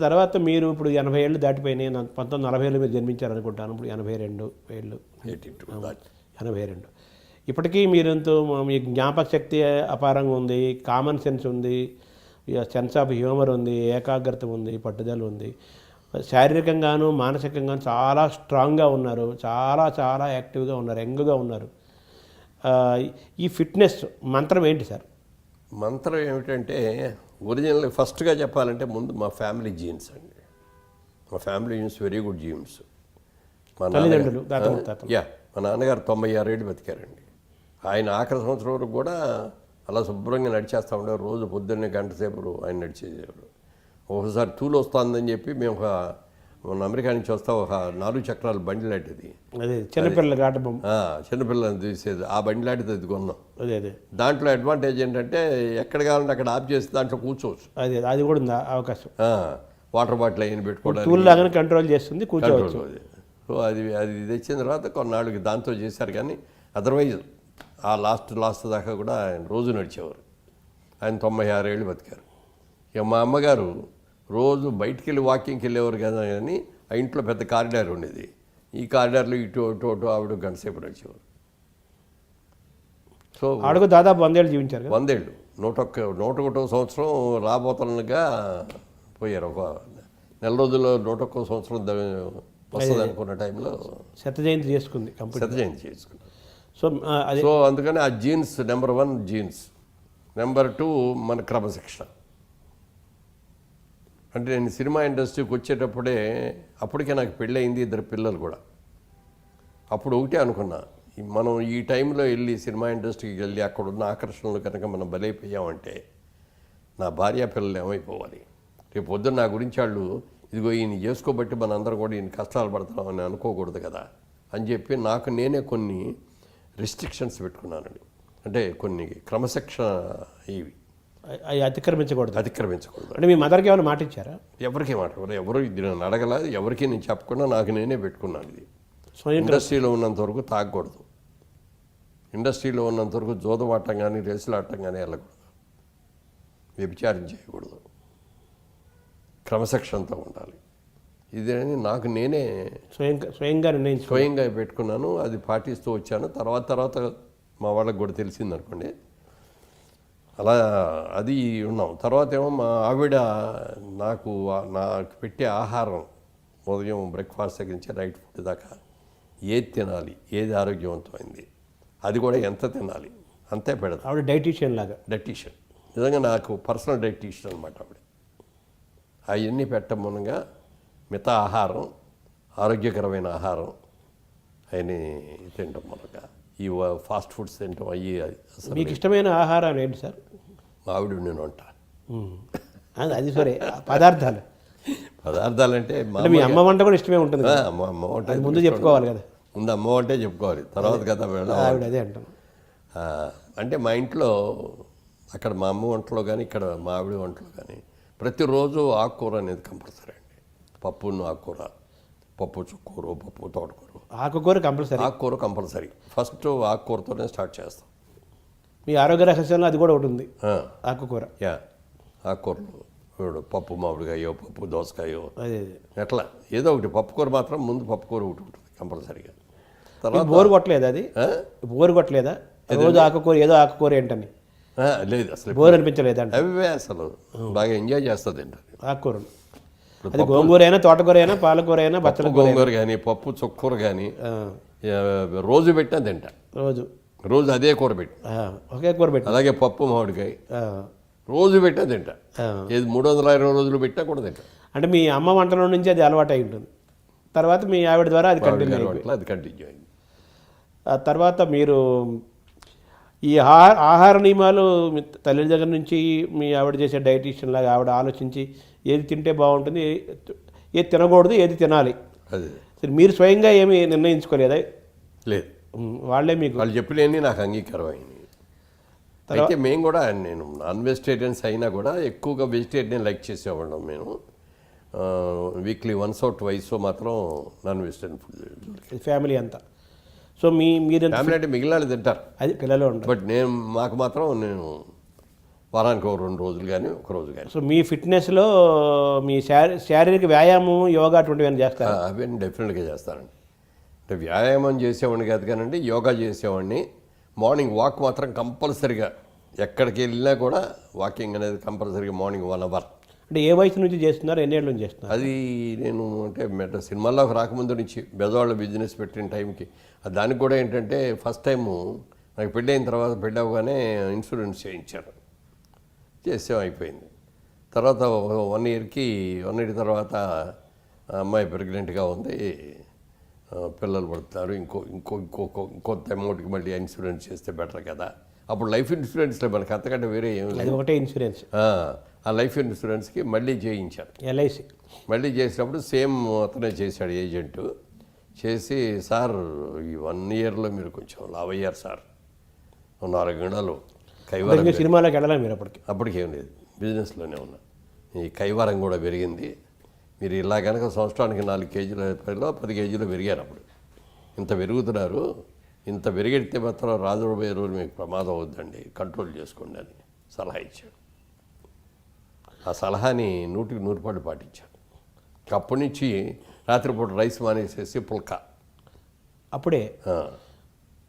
తర్వాత మీరు ఇప్పుడు 80 ఏళ్ళు దాటిపోయినాయి. 1940లో మీరు జన్మించారనుకుంటాను. ఇప్పుడు 82 ఏళ్ళు, 82. ఇప్పటికీ మీరంతో మీ జ్ఞాపక శక్తి అపారంగా ఉంది, కామన్ సెన్స్ ఉంది, సెన్స్ ఆఫ్ హ్యూమర్ ఉంది, ఏకాగ్రత ఉంది, పట్టుదల ఉంది. శారీరకంగాను మానసికంగాను చాలా స్ట్రాంగ్గా ఉన్నారు, చాలా చాలా యాక్టివ్గా ఉన్నారు, యంగ్గా ఉన్నారు. ఈ ఫిట్నెస్ మంత్రం ఏంటి సార్? మంత్రం ఏమిటంటే ఒరిజినల్ ఫస్ట్గా చెప్పాలంటే ముందు మా ఫ్యామిలీ జీన్స్ అండి. మా family genes very good jeans. మా తల్లిదండ్రులు మా నాన్నగారు 96 ఏళ్ళు బతికారండి. ఆయన ఆఖరి సంవత్సరం వరకు కూడా అలా శుభ్రంగా నడిచేస్తూ ఉండేవారు. రోజు పొద్దున్నే గంట సేపు ఆయన నడిచేసేవారు. ఒకసారి తూలు వస్తుందని చెప్పి మేము మన అమెరికా నుంచి వస్తా ఒక 4 చక్రాల బండి లాంటిది, అదే చిన్నపిల్లల ఆట బొమ్మ, చిన్నపిల్లలని తీసేది ఆ బండి లాంటిది అది కొన్నాం. అదే దాంట్లో అడ్వాంటేజ్ ఏంటంటే ఎక్కడ కావాలంటే అక్కడ ఆఫ్ చేసి దాంట్లో కూర్చోవచ్చు. అది కూడా ఉంది అవకాశం. వాటర్ బాటిల్ అయిన పెట్టుకోవడానికి టూల్ లాగానే కంట్రోల్ చేస్తుంది, కూర్చోవచ్చు. సో అది తెచ్చిన తర్వాత కొన్నాళ్ళకి దాంతో చేశారు. కానీ అదర్వైజ్ ఆ లాస్ట్ దాకా కూడా ఆయన రోజు నడిచేవారు. ఆయన 96 ఏళ్ళు బతికారు. ఇక మా అమ్మగారు రోజు బయటికి వెళ్ళి వాకింగ్కి వెళ్ళేవారు కదా, కానీ ఆ ఇంట్లో పెద్ద కారిడార్ ఉండేది. ఈ కారిడార్లో ఇటు ఆవిడ గంట సేపు నడిచేవారు. సో ఆవిడకు దాదాపు 100 ఏళ్ళు జీవించారు. 100 ఏళ్ళు, 101వ సంవత్సరం రాబోతుండగా పోయారు. ఒక నెల రోజుల్లో 101వ సంవత్సరం వస్తుంది అనుకున్న టైంలో శత జయంతి చేసుకుంది. సో అందుకని ఆ జీన్స్ నెంబర్ 1 జీన్స్. నెంబర్ 2 మన క్రమశిక్షణ. అంటే నేను సినిమా ఇండస్ట్రీకి వచ్చేటప్పుడే అప్పటికే నాకు పెళ్ళయింది, 2 పిల్లలు కూడా. అప్పుడు ఒకటే అనుకున్నా, మనం ఈ టైంలో వెళ్ళి సినిమా ఇండస్ట్రీకి వెళ్ళి అక్కడ ఉన్న ఆకర్షణలు కనుక మనం బలైపోయామంటే నా భార్య పిల్లలు ఏమైపోవాలి? రేపు పొద్దున్న నా గురించి వాళ్ళు ఇదిగో ఈయన చేసుకోబట్టి మనందరం కూడా ఈయన కష్టాలు పడతామని అనుకోకూడదు కదా అని చెప్పి నాకు నేనే కొన్ని రెస్ట్రిక్షన్స్ పెట్టుకున్నానండి. అంటే కొన్ని క్రమశిక్షణ ఇవి అతిక్రమించకూడదు. అంటే మీ మదర్కి ఏమైనా మాట ఇచ్చారా? ఎవరికి మాట ఎవరు ఇది నన్ను అడగల, ఎవరికి నేను చెప్పకుండా నాకు నేనే పెట్టుకున్నాను. ఇది ఇండస్ట్రీలో ఉన్నంత వరకు తాగకూడదు, ఇండస్ట్రీలో ఉన్నంత వరకు జోదవాటం కానీ రేసులాటం కానీ వెళ్ళకూడదు, వ్యభిచారం చేయకూడదు, క్రమశిక్షణతో ఉండాలి. ఇదేని నాకు నేనే స్వయంగా పెట్టుకున్నాను. అది పాటిస్తూ వచ్చాను. తర్వాత మా వాళ్ళకి కూడా తెలిసిందనుకోండి, అలా అది ఉన్నాం. తర్వాత ఏమో మా ఆవిడ నాకు పెట్టే ఆహారం ఉదయం బ్రేక్ఫాస్ట్ దగ్గర నుంచి నైట్ ఫుడ్ దాకా ఏది తినాలి, ఏది ఆరోగ్యవంతమైంది, అది కూడా ఎంత తినాలి అంతే పెడతాను. ఆవిడ డైటీషియన్ నిజంగా నాకు పర్సనల్ డైటీషియన్ అనమాట ఆవిడ. అవన్నీ పెట్టమనగా మిగతా ఆహారం, ఆరోగ్యకరమైన ఆహారం అవన్నీ తింటాం. మనగా ఈ ఫాస్ట్ ఫుడ్స్ తింటాం అయ్యి. అసలు మీకు ఇష్టమైన ఆహారం ఏంటి సార్? ఆవిడ నేను వంట. అది సరే, పదార్థాలు అంటే మీ అమ్మ వంట కూడా ఇష్టమే ఉంటుంది. అమ్మ వంట ముందు చెప్పుకోవాలి కదా, ముందు అమ్మ వంటే చెప్పుకోవాలి, తర్వాత కదా ఆవిడ అదే అంటాను. అంటే మా ఇంట్లో అక్కడ మా అమ్మ వంటలో కానీ ఇక్కడ మా ఆవిడ వంటలో కానీ ప్రతిరోజు ఆకుకూర అనేది కంపల్సరీ అండి. పప్పును ఆకుకూర, పప్పు చుక్కూర, పప్పు తోటకూర, ఆకుకూర కంపల్సరీ. ఫస్ట్ ఆకుకూరతోనే స్టార్ట్ చేస్తాం. మీ ఆరోగ్య రహస్యంలో అది కూడా ఒకటి ఉంది, ఆకుకూర. ఆకుకూరలు పప్పు మామిడికాయో, పప్పు దోసకాయో, ఎట్లా ఏదో ఒకటి. పప్పుకూర మాత్రం ముందు పప్పుకూర ఒకటి ఉంటుంది కంపల్సరీగా. తర్వాత బోరు కొట్టలేదు, అది బోరు కొట్టలేదా రోజు ఆకుకూర ఏదో ఆకుకూర ఏంటని? లేదు, అసలు బోర్ అనిపించలేదండి. అవే అసలు బాగా ఎంజాయ్ చేస్తుంది ఏంటండి ఆకుకూరలు. అది గోంగూర అయినా, తోటకూర అయినా, పాలకూర అయినా, బచ్చల గోంగూర కానీ, పప్పు చుక్కూర కానీ రోజు పెట్టినా తింటా. రోజు అదే కూర పెట్టి, ఒకే కూర పెట్టి, అలాగే పప్పు మామిడికాయ రోజు పెట్టినా తింటా. ఏది 320 రోజులు పెట్టినా కూడా తింటా. అంటే మీ అమ్మ వంటలో నుంచి అది అలవాటు అయి ఉంటుంది. తర్వాత మీ ఆవిడ ద్వారా అది కంటిన్యూ అయింది. ఆ తర్వాత మీరు ఈ ఆహార నియమాలు మీ తల్లి దగ్గర నుంచి మీ ఆవిడ చేసే డైటీషియన్ లాగా ఆవిడ ఆలోచించి ఏది తింటే బాగుంటుంది, ఏది తినకూడదు, ఏది తినాలి, సరే మీరు స్వయంగా ఏమి నిర్ణయించుకోలేదా? లేదు, వాళ్ళు చెప్పినవి నాకు అంగీకారం అయింది. అయితే మేము కూడా, నేను నాన్ వెజిటేరియన్స్ అయినా కూడా ఎక్కువగా వెజిటేరియన్ లైక్ చేసేవాళ్ళం. మేము వీక్లీ వన్స్ ఆర్ ట్వైస్ మాత్రం నాన్ వెజిటేరియన్ ఫుడ్ ఫ్యామిలీ అంతా. సో మీరు ఫ్యామిలీ అంటే మిగిలిన తింటారు, అది పిల్లలు ఉంటారు. బట్ మాకు మాత్రం నేను వారానికి ఒక 2 రోజులు కానీ ఒక రోజు కానీ. సో మీ ఫిట్నెస్లో మీ శారీరక వ్యాయామం యోగా అటువంటివి ఏమైనా చేస్తారా? అవన్నీ డెఫినెట్గా చేస్తానండి. అంటే వ్యాయామం చేసేవాడిని కాదు కానండి, యోగా చేసేవాడిని. మార్నింగ్ వాక్ మాత్రం కంపల్సరిగా, ఎక్కడికి వెళ్ళినా కూడా వాకింగ్ అనేది కంపల్సరీగా మార్నింగ్ 1 అవర్. అంటే ఏ వయసు నుంచి చేస్తున్నారు, ఎన్నేళ్ళ నుంచి చేస్తున్నారు? అది నేను అంటే సినిమాల్లోకి రాకముందు నుంచి బెజవాళ్ళ బిజినెస్ పెట్టిన టైంకి, దానికి కూడా ఏంటంటే ఫస్ట్ టైము నాకు పెళ్ళి అయిన తర్వాత, పెళ్ళి అవ్వగానే ఇన్సూరెన్స్ చేయించారు. చేసాం, అయిపోయింది. తర్వాత 1 ఇయర్ తర్వాత అమ్మాయి ప్రెగ్నెంట్గా ఉంది, పిల్లలు పడుతున్నారు, ఇంకొంత అమౌంట్కి మళ్ళీ ఇన్సూరెన్స్ చేస్తే బెటర్ కదా. అప్పుడు లైఫ్ ఇన్సూరెన్స్లో మనకి అంతకంటే వేరే ఏం లేదు, ఒకటే ఇన్సూరెన్స్. ఆ లైఫ్ ఇన్సూరెన్స్కి మళ్ళీ చేయించారు. ఎల్ఐసి మళ్ళీ చేసినప్పుడు సేమ్ అతనే చేశాడు ఏజెంటు. చేసి, సార్ ఈ 1 ఇయర్లో మీరు కొంచెం లావ్ అయ్యారు సార్, 4 గంటలు కైవారం. సినిమాలోకి వెళ్ళాలి మీరు అప్పటికేం లేదు, బిజినెస్లోనే ఉన్నా. ఈ కైవారం కూడా పెరిగింది. మీరు ఇలా కనుక సంవత్సరానికి 4 కేజీల 10 కేజీలు పెరిగారు. అప్పుడు ఇంత పెరుగుతున్నారు, ఇంత పెరిగితే మాత్రం రాజుబోయే రోజు మీకు ప్రమాదం అవుద్దండి, కంట్రోల్ చేసుకోండి అని సలహా ఇచ్చాడు. ఆ సలహాని 100కి 100 పాటించాను. అప్పటి నుంచి రాత్రిపూట రైస్ మానేసేసి పుల్కా. అప్పుడే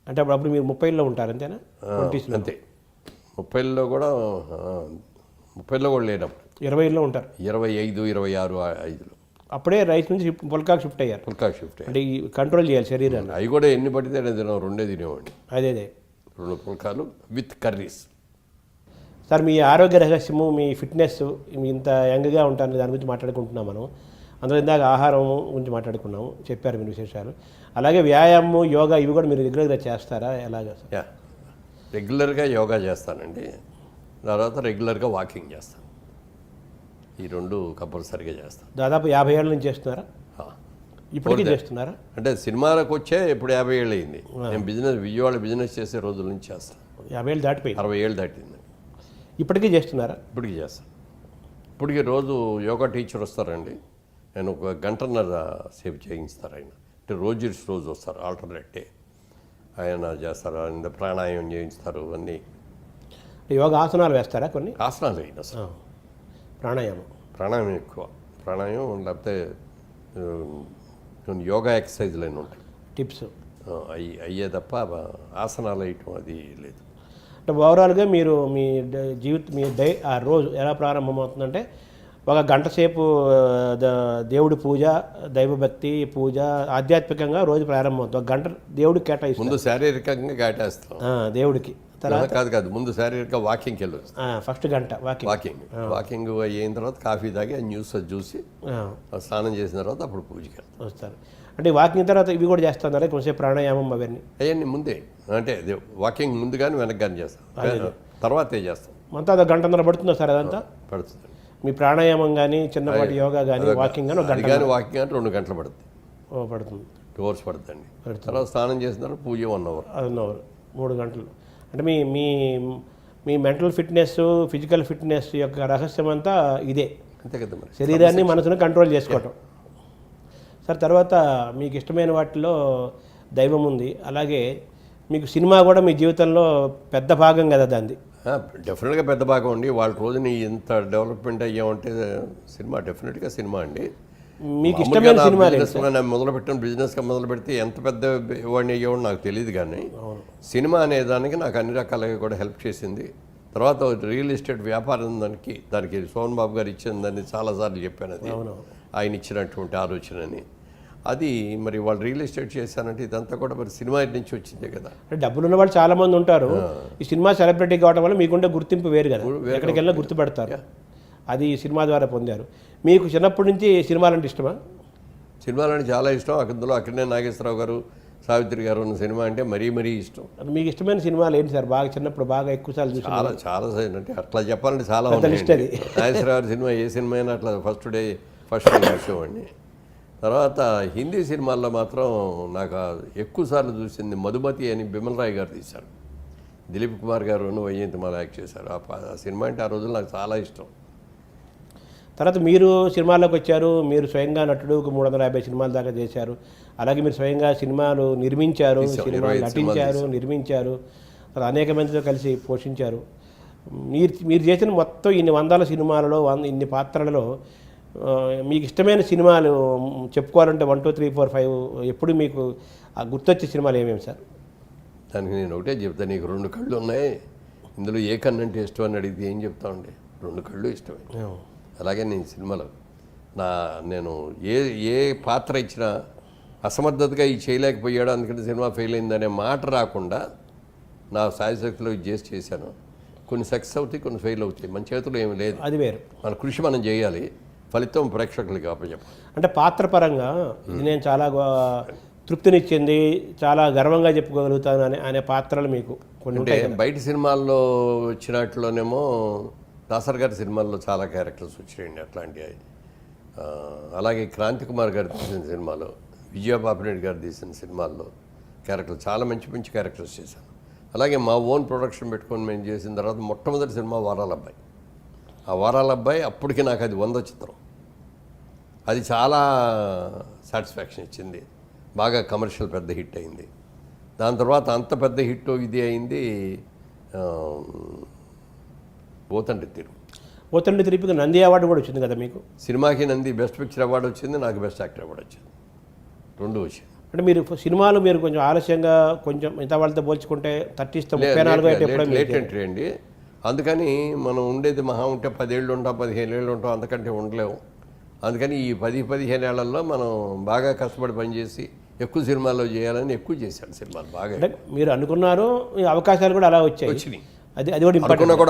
అంటే అప్పుడు మీరు 30లో ఉంటారు అంతేనా? అంతే, 30లో కూడా 30లో కూడా లేనప్పుడు 20లో ఉంటారు. 25, 26, 5లో అప్పుడే రైస్ నుంచి పుల్కాకి షిఫ్ట్ అయ్యారు. పుల్కాకి షిఫ్ట్ అయ్యారు. అంటే ఈ కంట్రోల్ చేయాలి శరీరాన్ని. అవి కూడా ఎన్ని పడితే తినాం, 2 తినేవాడిని. అదే 2 పుల్కాలు విత్ కర్రీస్. సార్, మీ ఆరోగ్య రహస్యము, మీ ఫిట్నెస్, మీ ఇంత యంగ్గా ఉంటారని దాని గురించి మాట్లాడుకుంటున్నాం మనం. అందులో ఇందాక ఆహారం గురించి మాట్లాడుకున్నాము, చెప్పారు మీరు విశేషాలు. అలాగే వ్యాయామం, యోగా ఇవి కూడా మీరు రెగ్యులర్గా చేస్తారా, ఎలాగా? రెగ్యులర్గా యోగా చేస్తానండి. తర్వాత రెగ్యులర్గా వాకింగ్ చేస్తాను. ఈ 2 కంపల్సరీగా చేస్తాను. దాదాపు 50 ఏళ్ళ నుంచి చేస్తున్నారా? ఇప్పటికీ చేస్తున్నారా? అంటే సినిమాలకు వచ్చే ఇప్పుడు 50 ఏళ్ళు అయింది. నేను విజయవాడ బిజినెస్ చేసే రోజుల నుంచి చేస్తాను. 50 ఏళ్ళు దాటిపోయింది. 60 ఏళ్ళు దాటింది. ఇప్పటికీ చేస్తున్నారా? ఇప్పటికీ చేస్తాను. ఇప్పటికీ రోజు యోగా టీచర్ వస్తారండి, నేను 1 గంటన్నర సేపు చేయిస్తారు ఆయన. అంటే రోజు వస్తారు, ఆల్టర్నేట్ డే ఆయన చేస్తారు. ఆయన ప్రాణాయామం చేయిస్తారు. అన్నీ యోగా ఆసనాలు వేస్తారా? కొన్ని ఆసనాలు అయినా సార్, ప్రాణాయామం ఎక్కువ. ప్రాణాయామం లేకపోతే యోగా ఎక్సర్సైజ్లు అయినా ఉంటాయి, టిప్స్ అయ్యే తప్ప ఆసనాలు వేయటం అది లేదు. అంటే ఓవరాల్గా మీరు మీ ఆ రోజు ఎలా ప్రారంభమవుతుందంటే, 1 గంట సేపు దేవుడి పూజ, దైవభక్తి పూజ, ఆధ్యాత్మికంగా రోజు ప్రారంభమవుతుంది. 1 గంట దేవుడికి కేటాయిస్తాం. ముందు శారీరకంగా కేటాయిస్తాం దేవుడికి. తర్వాత కాదు ముందు శారీరక వాకింగ్కి వెళ్ళి ఫస్ట్ గంట వాకింగ్ అయిన తర్వాత కాఫీ తాగి న్యూస్ చూసి స్నానం చేసిన తర్వాత అప్పుడు పూజకి వస్తారు. అంటే వాకింగ్ తర్వాత ఇవి కూడా చేస్తున్నారు, కొంచెం ప్రాణాయామం అవన్నీ ముందే. అంటే వాకింగ్ ముందు కానీ వెనక్కి కానీ చేస్తాం, తర్వాతే చేస్తాం. అంతా 1 గంటన్నర పడుతుందా సార్? అదంతా పడుతుంది. మీ ప్రాణాయామం కానీ, చిన్నపాటి యోగా కానీ, వాకింగ్ కానీ 1 గంట, వాకింగ్ కానీ 2 గంటలు పడుతుంది. పడుతుంది, 2 hours పడుతుందండి. తర్వాత స్నానం చేసిన తర్వాత పూజ 1 hour. 1 hour, 3 గంటలు. అంటే మీ మీ మీ మెంటల్ ఫిట్నెస్, ఫిజికల్ ఫిట్నెస్ యొక్క రహస్యం అంతా ఇదే. అంతే కదా మరి, శరీరాన్ని మనసును కంట్రోల్ చేసుకోవటం. సార్, తర్వాత మీకు ఇష్టమైన వాటిలో దైవం ఉంది, అలాగే మీకు సినిమా కూడా మీ జీవితంలో పెద్ద భాగం కదా దాన్ని? డెఫినెట్గా పెద్ద భాగం అండి. వాళ్ళ రోజుని ఇంత డెవలప్మెంట్ అయ్యామంటే డెఫినెట్గా సినిమా అండి. మీకు ఇష్టమైన సినిమా మొదలుపెట్టిన బిజినెస్గా మొదలు పెడితే ఎంత పెద్ద వాడిని అయ్యేవాడు నాకు తెలియదు, కానీ సినిమా అనే దానికి నాకు అన్ని రకాలుగా కూడా హెల్ప్ చేసింది. తర్వాత రియల్ ఎస్టేట్ వ్యాపారం దానికి సోహన్ బాబు గారు ఇచ్చిందని చాలాసార్లు చెప్పాను. అది ఆయన ఇచ్చినటువంటి ఆలోచనని. అది మరి వాళ్ళు రియల్ ఎస్టేట్ చేశానంటే ఇదంతా కూడా మరి సినిమా నుంచి వచ్చిందే కదా. డబ్బులు ఉన్న వాళ్ళు చాలా మంది ఉంటారు. ఈ సినిమా సెలబ్రిటీ కావడం వల్ల మీకుండే గుర్తింపు వేరు కదా, ఎక్కడికి వెళ్ళినా గుర్తుపెడతారు. అది సినిమా ద్వారా పొందారు. మీకు చిన్నప్పటి నుంచి సినిమాలంటే ఇష్టమా? సినిమాలంటే చాలా ఇష్టం. అందులో అక్కడనే నాగేశ్వరరావు గారు, సావిత్రి గారు ఉన్న సినిమా అంటే మరీ ఇష్టం. మీకు ఇష్టమైన సినిమాలు ఏంటి సార్? బాగా చిన్నప్పుడు బాగా ఎక్కువసార్లు చూసి? చాలా అంటే అట్లా చెప్పాలంటే చాలా ఉన్నాయి. నాగేశ్వరరావు గారి సినిమా ఏ సినిమా అయినా అట్లా ఫస్ట్ డే చూసేవాడిని. తర్వాత హిందీ సినిమాల్లో మాత్రం నాకు ఎక్కువసార్లు చూసింది మధుమతి అని బిమల్ రాయ్ గారు తీశారు. దిలీప్ కుమార్ గారు వైజయంతిమాల యాక్ట్ చేశారు. ఆ సినిమా అంటే ఆ రోజుల్లో నాకు చాలా ఇష్టం. తర్వాత మీరు సినిమాల్లోకి వచ్చారు, మీరు స్వయంగా నటుడు 350 సినిమాల దాకా చేశారు. అలాగే మీరు స్వయంగా సినిమాలు నిర్మించారు, సినిమాలు నటించారు, నిర్మించారు, అనేక మందితో కలిసి పోషించారు. మీరు చేసిన మొత్తం ఇన్ని వందల సినిమాలలో ఇన్ని పాత్రలలో మీకు ఇష్టమైన సినిమాలు చెప్పుకోవాలంటే 1 2 3 4 5 ఎప్పుడు మీకు గుర్తొచ్చే సినిమాలు ఏమేమి సార్? దానికి నేను ఒకటే చెప్తాను, నీకు 2 కళ్ళు ఉన్నాయి, ఇందులో ఏ కన్ను అంటే ఇష్టం అని అడిగితే ఏం చెప్తామండి? 2 కళ్ళు ఇష్టమే. అలాగే నేను సినిమాలో నేను ఏ పాత్ర ఇచ్చినా అసమర్థతగా ఇది చేయలేకపోయాడు అందుకని సినిమా ఫెయిల్ అయిందనే మాట రాకుండా నా సాయశక్తిలో ఇది చేశాను. కొన్ని సక్సెస్ అవుతాయి, కొన్ని ఫెయిల్ అవుతాయి, మన చేతిలో ఏమి లేదు, అది వేరు. మన కృషి మనం చేయాలి, ఫలితం ప్రేక్షకులకి అప్పచెప్పాలి. అంటే పాత్ర పరంగా ఇది నేను చాలా తృప్తినిచ్చింది, చాలా గర్వంగా చెప్పుకోగలుగుతాను అనే పాత్రలు మీకు కొన్ని అంటే బయట సినిమాల్లో వచ్చినట్లోనేమో దాసర్ గారి సినిమాల్లో చాలా క్యారెక్టర్స్ వచ్చాయండి అట్లాంటివి. అలాగే క్రాంతి కుమార్ గారు తీసిన సినిమాలో, విజయబాబురెడ్డి గారు తీసిన సినిమాల్లో క్యారెక్టర్లు చాలా మంచి క్యారెక్టర్స్ చేశాను. అలాగే మా ఓన్ ప్రొడక్షన్ పెట్టుకొని మేము చేసిన తర్వాత మొట్టమొదటి సినిమా వారాల అబ్బాయి. ఆ వారాల అబ్బాయి అప్పటికి నాకు అది 100 చిత్రం. అది చాలా సాటిస్ఫాక్షన్ ఇచ్చింది, బాగా కమర్షియల్ పెద్ద హిట్ అయింది. దాని తర్వాత అంత పెద్ద హిట్ ఇది అయింది పోతండి తిరుపతి నంది అవార్డు కూడా వచ్చింది కదా మీకు? సినిమాకి నంది బెస్ట్ పిక్చర్ అవార్డు వచ్చింది, నాకు బెస్ట్ యాక్టర్ అవార్డు వచ్చింది, 2 వచ్చింది. అంటే మీరు సినిమాలు కొంచెం ఆలస్యంగా కొంచెం మిగతా వాళ్ళతో పోల్చుకుంటే 30 34 అయితే లేట్ ఎంట్రీ అండి. అందుకని మనం ఉండేది మహా ఉంటే 10 ఏళ్ళు ఉంటాం, 15 ఏళ్ళు ఉంటాం, అంతకంటే ఉండలేము. అందుకని ఈ 10-15 ఏళ్లలో మనం బాగా కష్టపడి పనిచేసి ఎక్కువ సినిమాల్లో చేయాలని ఎక్కువ చేశాను సినిమాలు బాగా. మీరు అనుకున్నారు, అవకాశాలు కూడా అలా వచ్చినాయి. అది కూడా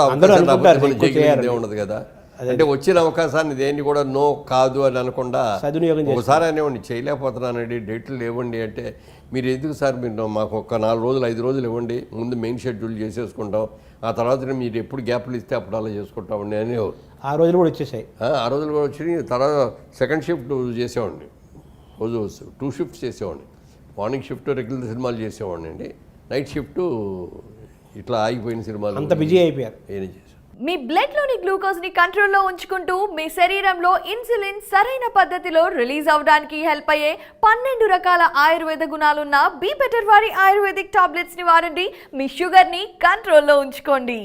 ఉండదు కదా. అంటే వచ్చిన అవకాశాన్ని దేన్ని కూడా నో కాదు అని అనకుండా ఒకసారి అనేవ్వండి, చేయలేకపోతున్నానండి, డేట్లు లేవండి అంటే, మీరు ఎందుకు సార్ మీరు మాకు ఒక 4 రోజులు 5 రోజులు ఇవ్వండి, ముందు మెయిన్ షెడ్యూల్ చేసేసుకుంటాం, ఆ తర్వాత మీరు ఎప్పుడు గ్యాప్లు ఇస్తే అప్పుడు అలా చేసుకుంటామండి అని. ఆ రోజులు కూడా వచ్చేసాయి. ఆ రోజులు కూడా వచ్చి తర్వాత సెకండ్ షిఫ్ట్ చేసేవాడిని, రోజు 2 షిఫ్ట్స్ చేసేవాడిని. మార్నింగ్ షిఫ్ట్ రెగ్యులర్ సినిమాలు చేసేవాడిని అండి, నైట్ షిఫ్ట్ ఇట్లా ఆగిపోయిన సినిమాలు. అంత బిజీ అయిపోయారు. మీ బ్లడ్ లోని గ్లూకోజ్ ని కంట్రోల్లో ఉంచుకుంటూ మీ శరీరంలో ఇన్సులిన్ సరైన పద్ధతిలో రిలీజ్ అవడానికి హెల్ప్ అయ్యే 12 రకాల ఆయుర్వేద గుణాలున్న బీ బెటర్ వారి ఆయుర్వేదిక్ టాబ్లెట్స్ ని వాడండి. మీ షుగర్ ని కంట్రోల్లో ఉంచుకోండి.